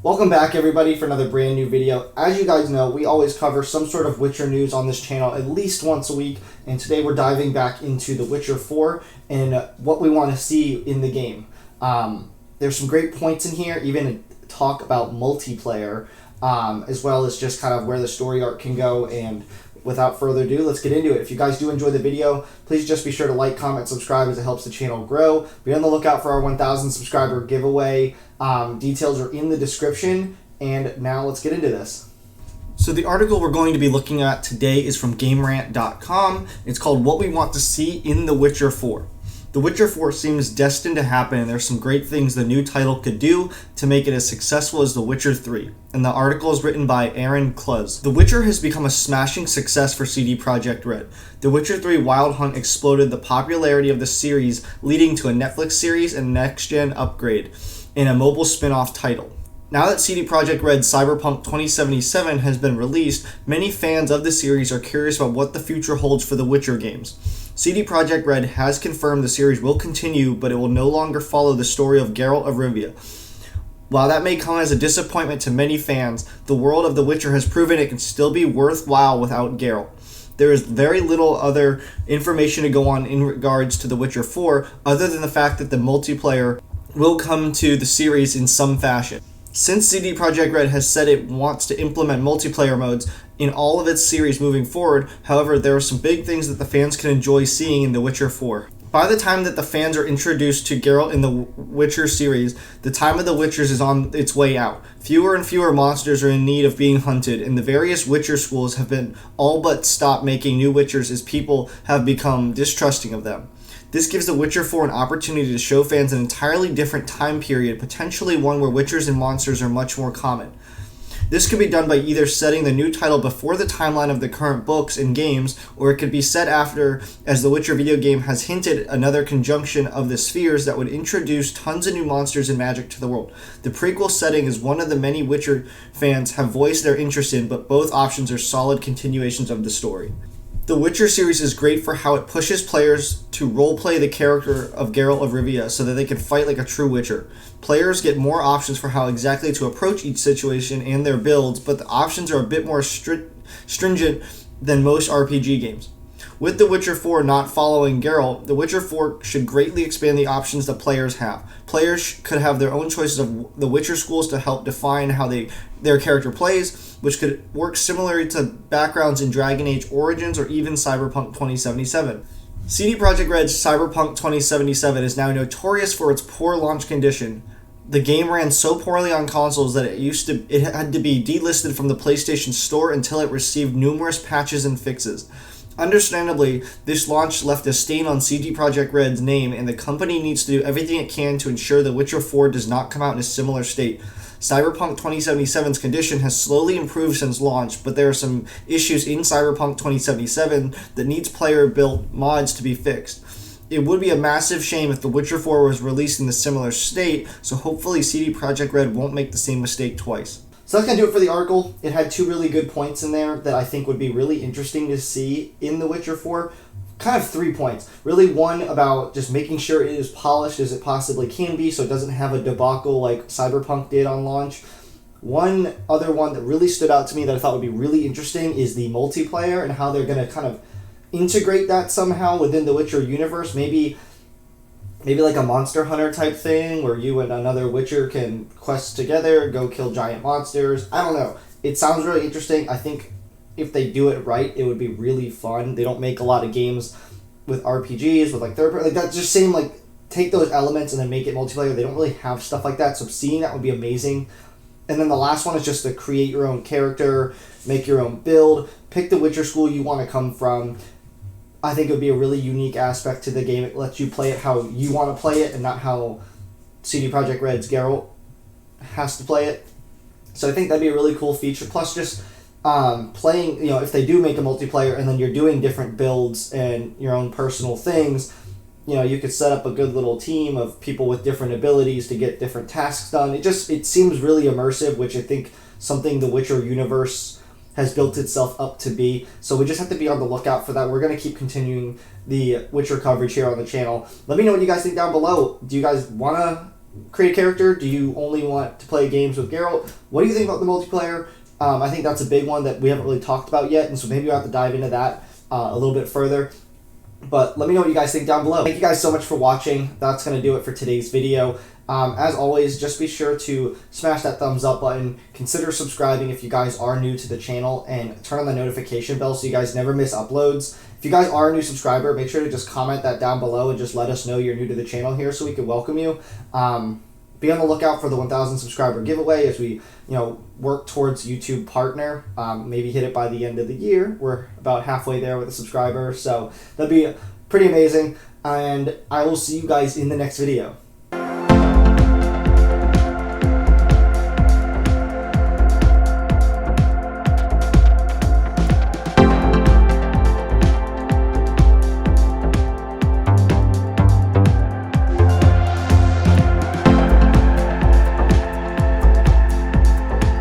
Welcome back, everybody, for another brand new video. As you guys know, we always cover some sort of Witcher news on this channel at least once a week, and today we're diving back into The Witcher 4 and what we want to see in the game. There's some great points in here, even talk about multiplayer, as well as just kind of where the story arc can go. And without further ado, let's get into it. If you guys do enjoy the video, please just be sure to like, comment, subscribe, as it helps the channel grow. Be on the lookout for our 1,000 subscriber giveaway. Details are in the description, and now let's get into this. So the article we're going to be looking at today is from GameRant.com. It's called What We Want to See in The Witcher 4. The Witcher 4 seems destined to happen, and there's some great things the new title could do to make it as successful as The Witcher 3. And the article is written by Aaron Kluz. The Witcher has become a smashing success for CD Projekt Red. The Witcher 3 Wild Hunt exploded the popularity of the series, leading to a Netflix series and next-gen upgrade in a mobile spin-off title. Now that CD Projekt Red's Cyberpunk 2077 has been released, many fans of the series are curious about what the future holds for the Witcher games. CD Projekt Red has confirmed the series will continue, but it will no longer follow the story of Geralt of Rivia. While that may come as a disappointment to many fans, the world of The Witcher has proven it can still be worthwhile without Geralt. There is very little other information to go on in regards to The Witcher 4, other than the fact that the multiplayer will come to the series in some fashion. Since CD Projekt Red has said it wants to implement multiplayer modes in all of its series moving forward, however, there are some big things that the fans can enjoy seeing in The Witcher 4. By the time that the fans are introduced to Geralt in the Witcher series, the time of the Witchers is on its way out. Fewer and fewer monsters are in need of being hunted, and the various Witcher schools have been all but stopped making new Witchers as people have become distrusting of them. This gives The Witcher 4 an opportunity to show fans an entirely different time period, potentially one where Witchers and monsters are much more common. This could be done by either setting the new title before the timeline of the current books and games, or it could be set after, as the Witcher video game has hinted, another conjunction of the spheres that would introduce tons of new monsters and magic to the world. The prequel setting is one of the many Witcher fans have voiced their interest in, but both options are solid continuations of the story. The Witcher series is great for how it pushes players to roleplay the character of Geralt of Rivia so that they can fight like a true Witcher. Players get more options for how exactly to approach each situation and their builds, but the options are a bit more stringent than most RPG games. With The Witcher 4 not following Geralt, The Witcher 4 should greatly expand the options that players have. Players could have their own choices of the Witcher schools to help define how their character plays, which could work similarly to backgrounds in Dragon Age Origins or even Cyberpunk 2077. CD Projekt Red's Cyberpunk 2077 is now notorious for its poor launch condition. The game ran so poorly on consoles that it had to be delisted from the PlayStation Store until it received numerous patches and fixes. Understandably, this launch left a stain on CD Projekt Red's name, and the company needs to do everything it can to ensure The Witcher 4 does not come out in a similar state. Cyberpunk 2077's condition has slowly improved since launch, but there are some issues in Cyberpunk 2077 that needs player-built mods to be fixed. It would be a massive shame if The Witcher 4 was released in a similar state, so hopefully CD Projekt Red won't make the same mistake twice. So that's going to do it for the article. It had two really good points in there that I think would be really interesting to see in The Witcher 4. Kind of 3 points. Really, one about just making sure it is polished as it possibly can be so it doesn't have a debacle like Cyberpunk did on launch. One other one that really stood out to me that I thought would be really interesting is the multiplayer and how they're going to kind of integrate that somehow within the Witcher universe. Maybe like a Monster Hunter type thing where you and another Witcher can quest together, go kill giant monsters. I don't know. It sounds really interesting. I think if they do it right, it would be really fun. They don't make a lot of games with RPGs, with like third party. Like that just seemed like take those elements and then make it multiplayer. They don't really have stuff like that. So seeing that would be amazing. And then the last one is just to create your own character, make your own build, pick the Witcher school you want to come from. I think it would be a really unique aspect to the game. It lets you play it how you want to play it and not how CD Projekt Red's Geralt has to play it. So I think that'd be a really cool feature. Plus just playing, if they do make a multiplayer and then you're doing different builds and your own personal things, you could set up a good little team of people with different abilities to get different tasks done. It seems really immersive, which I think something the Witcher universe has built itself up to be. So we just have to be on the lookout for that. We're going to keep continuing the Witcher coverage here on the channel. Let me know what you guys think down below. Do you guys want to create a character? Do you only want to play games with Geralt? What do you think about the multiplayer? I think that's a big one that we haven't really talked about yet, and so maybe we'll have to dive into that a little bit further. But let me know what you guys think down below. Thank you guys so much for watching. That's going to do it for today's video. As always, just be sure to smash that thumbs up button. Consider subscribing if you guys are new to the channel, and turn on the notification bell so you guys never miss uploads. If you guys are a new subscriber, make sure to just comment that down below and just let us know you're new to the channel here so we can welcome you. Be on the lookout for the 1,000 subscriber giveaway as we, work towards YouTube partner. Maybe hit it by the end of the year. We're about halfway there with the subscribers, so that'd be pretty amazing. And I will see you guys in the next video.